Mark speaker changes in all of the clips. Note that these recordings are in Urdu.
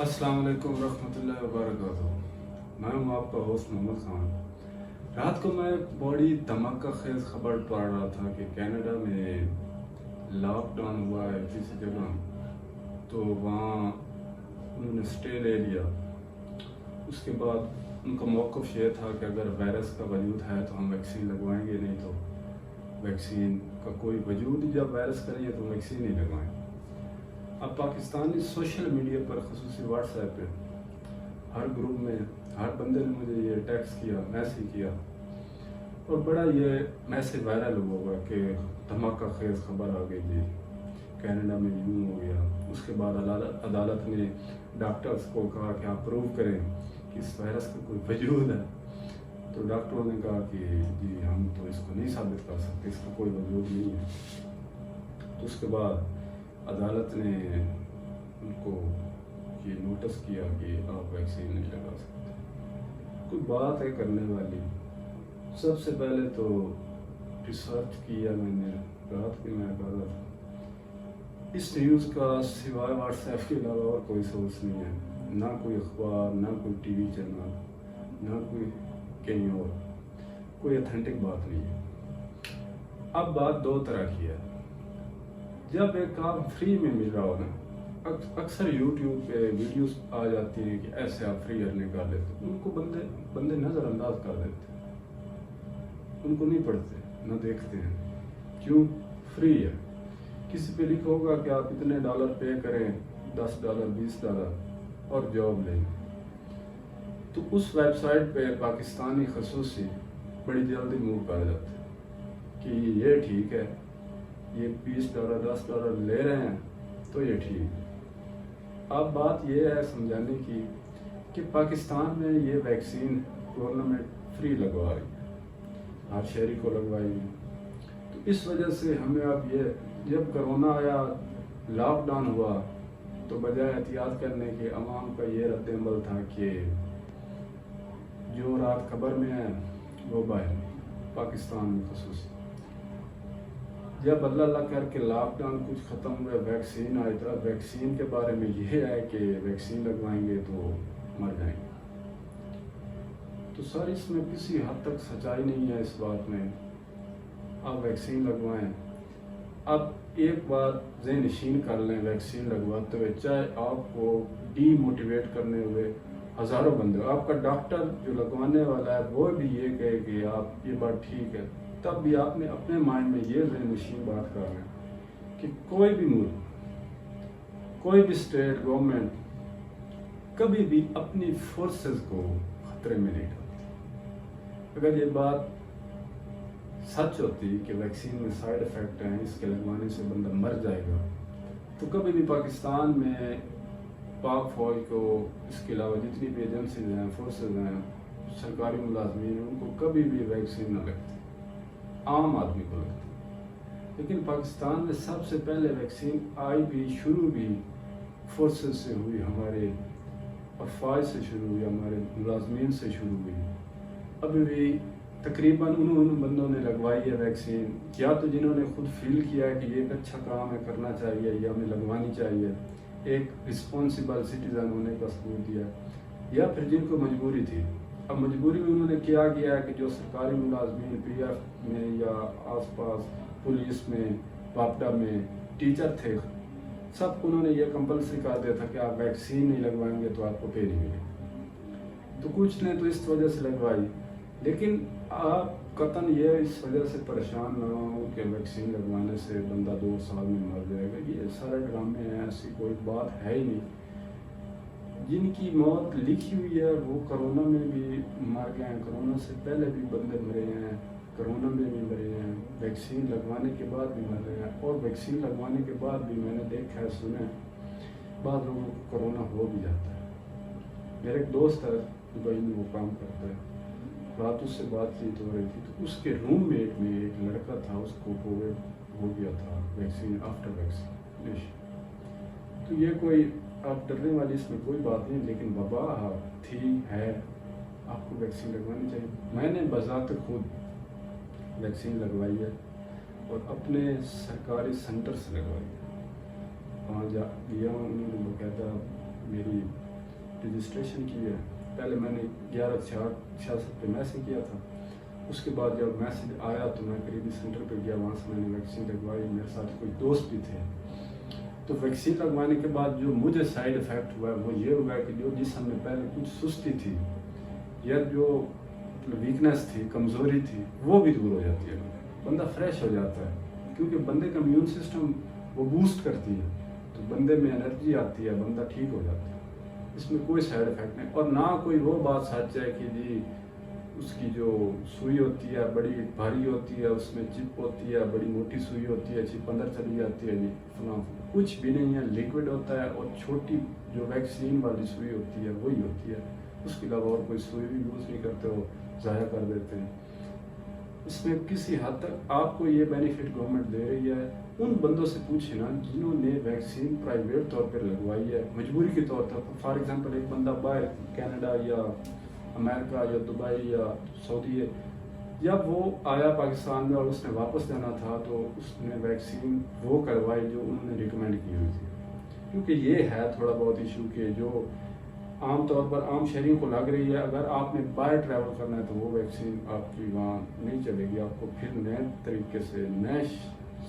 Speaker 1: السلام علیکم ورحمۃ اللہ وبرکاتہ۔ میں ہوں آپ کا ہوسٹ محمد خان۔ رات کو میں ایک بڑی دھماکہ خیز خبر پڑھ رہا تھا کہ کینیڈا میں لاک ڈاؤن ہوا ہے کسی جگہ، تو وہاں انہوں نے اسٹے لے لیا۔ اس کے بعد ان کا موقف یہ تھا کہ اگر وائرس کا وجود ہے تو ہم ویکسین لگوائیں گے، نہیں تو ویکسین کا کوئی وجود ہی جب وائرس کا نہیں ہے تو ویکسین نہیں لگوائیں گے۔ اب پاکستانی سوشل میڈیا پر خصوصی واٹس ایپ پہ ہر گروپ میں ہر بندے نے مجھے یہ ٹیکسٹ کیا، میسیج کیا، اور بڑا یہ میسیج وائرل ہوا کہ دھماکہ خیز خبر آ گئی جی، کینیڈا میں یوں ہو گیا۔ اس کے بعد عدالت نے ڈاکٹرز کو کہا کہ آپ پروو کریں کہ اس وائرس کا کوئی وجود ہے، تو ڈاکٹروں نے کہا کہ جی ہم تو اس کو نہیں ثابت کر سکتے، اس کا کوئی وجود نہیں ہے۔ تو اس کے بعد عدالت نے ان کو یہ نوٹس کیا کہ آپ ویکسین نہیں لگا سکتے۔ کوئی بات ہے کرنے والی۔ سب سے پہلے تو ریسرچ کیا میں نے، رات کی میں کر رہا تھا، اس نیوز کا سوائے واٹس ایپ کے علاوہ اور کوئی سورس نہیں ہے، نہ کوئی اخبار، نہ کوئی ٹی وی چینل، نہ کوئی کہیں اور، کوئی اتھینٹک بات نہیں ہے۔ اب بات دو طرح کی ہے۔ جب ایک کام فری میں مل رہا ہو نا، اکثر یوٹیوب پہ ویڈیوز آ جاتی ہیں کہ ایسے آپ فری ارننگ کر لیتے، ان کو بندے نظر انداز کر دیتے، ان کو نہیں پڑھتے نہ دیکھتے ہیں۔ کیوں؟ فری ہے۔ کسی پہ لکھا ہوگا کہ آپ اتنے ڈالر پے کریں، $10 $20 اور جاب لیں، تو اس ویب سائٹ پہ پاکستانی خصوصی بڑی جلدی موو کر جاتے ہیں کہ یہ ٹھیک ہے، یہ $20 $10 لے رہے ہیں تو یہ ٹھیک ہے۔ اب بات یہ ہے سمجھانے کی کہ پاکستان میں یہ ویکسین گورنمنٹ فری لگوا رہی ہے، ہر شہری کو لگوائی ہے۔ تو اس وجہ سے ہمیں اب یہ، جب کرونا آیا، لاک ڈاؤن ہوا، تو بجائے احتیاط کرنے کے عوام کا یہ رد عمل تھا کہ جو رات خبر میں ہے وہ باہر نہیں، پاکستان میں خصوصی۔ جب اللہ کر کے لاک ڈاؤن کچھ ختم ہوئے، ویکسین آئی، تو اب ویکسین کے بارے میں یہ ہے کہ ویکسین لگوائیں گے تو مر جائیں گے۔ تو سر اس میں کسی حد تک سچائی نہیں ہے اس بات میں۔ آپ ویکسین لگوائیں۔ اب ایک بات ذہن نشین کر لیں، ویکسین لگواتے ہوئے چاہے آپ کو ڈی موٹیویٹ کرنے ہوئے ہزاروں بندے، آپ کا ڈاکٹر جو لگوانے والا ہے وہ بھی یہ کہے کہ آپ یہ بات ٹھیک ہے، تب بھی آپ نے اپنے مائنڈ میں یہ ذہن نشین بات کر لیں کہ کوئی بھی ملک، کوئی بھی اسٹیٹ گورنمنٹ کبھی بھی اپنی فورسز کو خطرے میں نہیں ڈالتی۔ اگر یہ بات سچ ہوتی کہ ویکسین میں سائیڈ افیکٹ ہیں، اس کے لگوانے سے بندہ مر جائے گا، تو کبھی بھی پاکستان میں پاک فوج کو، اس کے علاوہ جتنی بھی ایجنسیز ہیں، فورسز ہیں، سرکاری ملازمین ہیں، ان کو کبھی بھی ویکسین نہ لگتی، عام آدمی کو لگتی۔ لیکن پاکستان میں سب سے پہلے ویکسین آئی بھی، شروع بھی فورسز سے ہوئی، ہمارے افواج سے شروع ہوئی، ہمارے ملازمین سے شروع ہوئی۔ ابھی بھی تقریباً ان بندوں نے لگوائی ہے ویکسین، یا تو جنہوں نے خود فیل کیا ہے کہ یہ ایک اچھا کام ہے، کرنا چاہیے یا ہمیں لگوانی چاہیے، ایک رسپانسیبل سٹیزن ہونے کا ثبوت دیا، یا پھر جن کو مجبوری تھی۔ اب مجبوری میں انہوں نے کیا ہے کہ جو سرکاری ملازمین پی ایف میں یا آس پاس پولیس میں، واپڈا میں ٹیچر تھے، سب کو انہوں نے یہ کمپلسری کر دیا تھا کہ آپ ویکسین نہیں لگوائیں گے تو آپ کو پے نہیں ملے۔ تو کچھ نے تو اس وجہ سے لگوائی، لیکن آپ قطعاً یہ اس وجہ سے پریشان نہ ہو کہ ویکسین لگوانے سے بندہ 2 سال میں مر جائے گا، یہ سارے ڈرامے ہیں، ایسی کوئی بات ہے ہی نہیں۔ جن کی موت لکھی ہوئی ہے وہ کرونا میں بھی مر گئے ہیں، کرونا سے پہلے بھی بندے مرے ہیں، کرونا میں بھی مرے ہیں، ویکسین لگوانے کے بعد بھی مر رہے ہیں، اور ویکسین لگوانے کے بعد بھی میں نے دیکھا ہے، سنا ہے، بعض لوگوں کو کرونا ہو بھی جاتا ہے۔ میرے ایک دوست ہے دبئی میں، وہ کام کرتا ہے، رات اس سے بات چیت ہو رہی تھی، تو اس کے روم میٹ میں ایک لڑکا تھا، اس کو کووڈ ہو گیا تھا ویکسین، آفٹر ویکسینیشن۔ تو یہ کوئی آپ ڈرنے والی اس میں کوئی بات نہیں، لیکن وبا تھی، ہے، آپ کو ویکسین لگوانی چاہیے۔ میں نے بذات خود ویکسین لگوائی ہے اور اپنے سرکاری سینٹر سے لگوائی ہے، وہاں جا گیا ہوں، انہوں نے باقاعدہ میری رجسٹریشن کی ہے. پہلے میں نے 11/66 پہ میسج کیا تھا. اس کے بعد جب میسج آیا تو میں قریبی سینٹر پہ گیا, وہاں سے میں نے ویکسین لگوائی. میرے ساتھ کوئی دوست بھی تھے. تو ویکسین لگوانے کے بعد جو مجھے سائیڈ افیکٹ ہوا ہے وہ یہ ہوا کہ جو جسم میں پہلے کچھ سستی تھی یا جو ویکنیس تھی, کمزوری تھی, وہ بھی دور ہو جاتی ہے. بندہ فریش ہو جاتا ہے کیونکہ بندے کا امیون سسٹم وہ بوسٹ کرتی ہے, تو بندے میں انرجی آتی ہے, بندہ ٹھیک ہو جاتا ہے. اس میں کوئی سائیڈ افیکٹ نہیں. اور نہ کوئی وہ بات سچ ہے کہ جی اس کی جو سوئی ہوتی ہے بڑی بھاری ہوتی ہے, اس میں چپ ہوتی ہے, بڑی موٹی سوئی ہوتی ہے, چپ اندر چلی جاتی ہے, جی فلاں. کچھ بھی نہیں ہے, لیکوڈ ہوتا ہے اور چھوٹی جو ویکسین والی سوئی ہوتی ہے وہی ہوتی ہے. اس کے علاوہ اور کوئی سوئی بھی یوز نہیں کرتے ہو, ضائع کر دیتے ہیں. اس میں کسی حد تک آپ کو یہ بینیفٹ گورنمنٹ دے رہی ہے. ان بندوں سے پوچھیں نا جنہوں نے ویکسین پرائیویٹ طور پر لگوائی ہے مجبوری کے طور پر. فار ایگزامپل ایک بندہ باہر کینیڈا یا امریکہ یا دبئی یا سعودی ہے, جب وہ آیا پاکستان میں اور اس نے واپس جانا تھا تو اس نے ویکسین وہ کروائی جو انہوں نے ریکمینڈ کی ہوئی تھی. کیونکہ یہ ہے تھوڑا بہت ایشو کہ جو عام طور پر عام شہریوں کو لگ رہی ہے, اگر آپ نے باہر ٹریول کرنا ہے تو وہ ویکسین آپ کی وہاں نہیں چلے گی. آپ کو پھر نئے طریقے سے نئے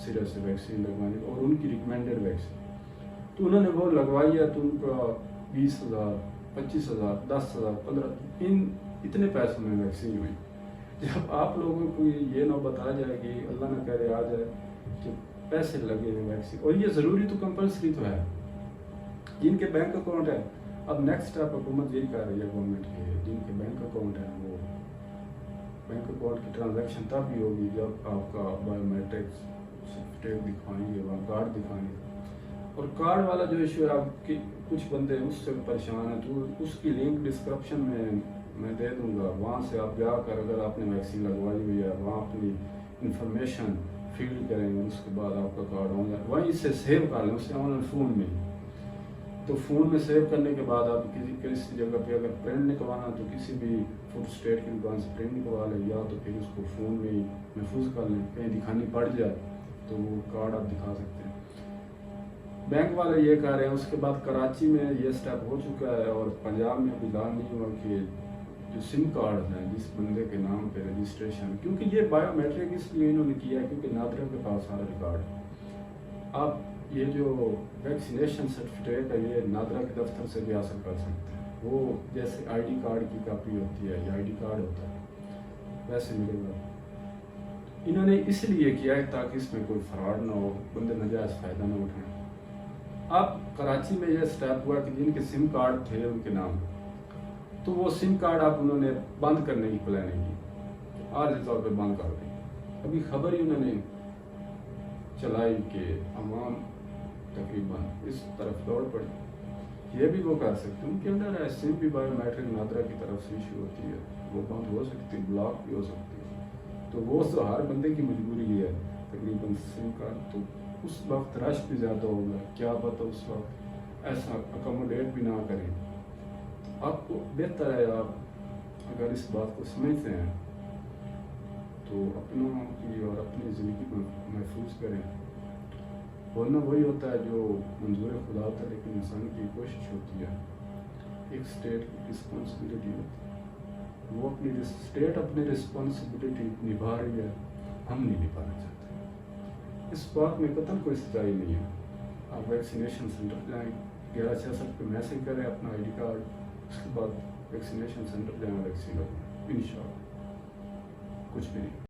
Speaker 1: سرے سے ویکسین لگوانی اور ان کی ریکمینڈیڈ ویکسین. تو انہوں نے وہ لگوائی ہے تو ان کا 20,000 25,000 10,000 15 اتنے پیسوں میں ویکسین ہوئی. جب آپ لوگوں کو یہ نہ بتایا جائے کہ اللہ نہ کرے آ جائے کہ پیسے لگے ہیں ویکسین, اور یہ ضروری تو کمپلسری تو ہے جن کے بینک اکاؤنٹ ہے. اب نیکسٹ اسٹیپ حکومت یہی کر رہی ہے گورنمنٹ کے, جن کے بینک اکاؤنٹ ہے وہ بینک اکاؤنٹ کی ٹرانزیکشن تب بھی ہوگی جب آپ کا بایو میٹرک سرٹیفکیٹ دکھوائیں گے, وہاں کارڈ دکھائیں گے. اور کارڈ والا جو ایشو ہے, آپ کی کچھ بندے اس سے پریشان ہیں تو اس کی لنک ڈسکرپشن میں دے دوں گا. وہاں سے آپ جا کر اگر آپ نے ویکسین لگوائی ہوئی ہے وہاں اپنی انفارمیشن فیل کریں گے, اس کے بعد آپ کا کارڈ ہو جائے. وہیں سے سیو کر لیں, اس سے آن لائن فون میں. تو فون میں سیو کرنے کے بعد آپ کسی جگہ پہ اگر پرنٹ نکلوانا تو کسی بھی فوڈ اسٹیٹ کی دکان سے پرنٹ نکلوا لیں, یا تو پھر اس کو فون میں ہی محفوظ کر لیں. کہیں دکھانی پڑ جائے تو وہ کارڈ آپ دکھا سکتے ہیں. بینک والے یہ کہہ رہے ہیں. اس کے بعد کراچی میں یہ سٹیپ ہو چکا ہے اور پنجاب میں ابھی لا نہیں ہوا کہ جو سم کارڈ ہیں جس بندے کے نام پہ رجسٹریشن, کیونکہ یہ بایو میٹرک اس لیے انہوں نے کیا ہے کیونکہ نادرا کے پاس سارا ریکارڈ ہے. آپ یہ جو ویکسینیشن سرٹیفکیٹ ہے یہ نادرا کے دفتر سے بھی حاصل کر سکتے ہیں. وہ جیسے آئی ڈی کارڈ کی کاپی ہوتی ہے یا آئی ڈی کارڈ ہوتا ہے ویسے ملے گا. انہوں نے اس لیے کیا ہے تاکہ اس میں کوئی فراڈ نہ ہو, بندے ناجائز فائدہ نہ اٹھائیں. اب کراچی میں یہ سٹیپ ہوا کہ جن کے سم کارڈ تھے ان کے نام, تو وہ سم کارڈ اب انہوں نے بند کرنے کی پلاننگ کی, عارضی طور پہ بند کر دیں. ابھی خبر ہی انہوں نے چلائی کہ عوام تقریباً اس طرف دوڑ پڑی. یہ بھی وہ کر سکتے ہیں, ان کے اندر سم بھی بایو میٹرک نادرا کی طرف سے ایشو ہوتی ہے, وہ بند ہو سکتی ہے, بلاک بھی ہو سکتی ہے. تو وہ تو ہر بندے کی مجبوری ہے تقریباً سم کارڈ. تو اس وقت رش بھی زیادہ ہوگا, کیا پتہ اس وقت ایسا اکوموڈیٹ بھی نہ کریں. آپ کو بہتر ہے آپ اگر اس بات کو سمجھتے ہیں تو اپنوں کی اور اپنی زندگی کو محفوظ کریں. ورنہ وہی ہوتا ہے جو منظور خدا ہوتا ہے, لیکن انسان کی کوشش ہوتی ہے. ایک اسٹیٹ کی رسپانسبلٹی ہوتی ہے, وہ اپنی اسٹیٹ اپنی رسپانسبلٹی نبھا رہی ہے, ہم نہیں نبھانا چاہتے. اس بات میں قطعاً کوئی سچائی نہیں ہے. آپ ویکسینیشن سینٹر جائیں, 1166 پہ میسج کریں اپنا آئی ڈی کارڈ, اس کے بعد ویکسینیشن سینٹر جائیں, ویکسین لگوائیں, انشاءاللہ کچھ بھی نہیں.